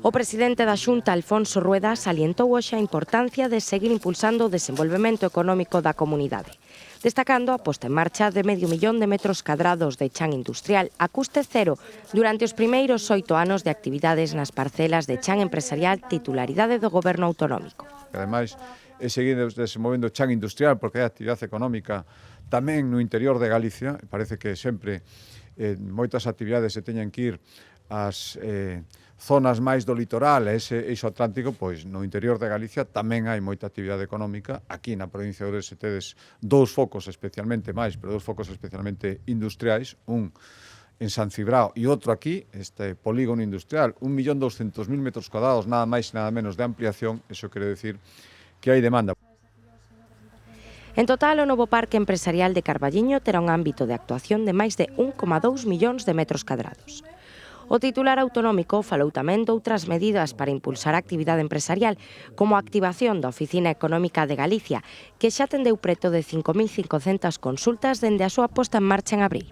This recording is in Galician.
O presidente da Xunta, Alfonso Rueda, salientou hoxe a importancia de seguir impulsando o desenvolvemento económico da comunidade, destacando a posta en marcha de 500.000 de metros cadrados de chan industrial a custe cero durante os primeiros 8 anos de actividades nas parcelas de chan empresarial titularidade do Goberno autonómico. Ademais, é seguir desenvolvendo chan industrial porque hai actividade económica tamén no interior de Galicia. Parece que sempre moitas actividades se teñen que ir ás zonas máis do litoral, ese eixo atlántico, pois no interior de Galicia tamén hai moita actividade económica. Aquí na provincia de Ourense tedes dous focos especialmente industriais, un en San Cibrao e outro aquí, este polígono industrial, 1.200.000 metros cuadrados, nada máis e nada menos de ampliación. Eso quere decir que hai demanda. En total, o novo parque empresarial de Carballiño terá un ámbito de actuación de máis de 1,2 millóns de metros cadrados. O titular autonómico falou tamén doutras medidas para impulsar a actividade empresarial, como a activación da Oficina Económica de Galicia, que xa atendeu preto de 5.500 consultas dende a súa posta en marcha en abril.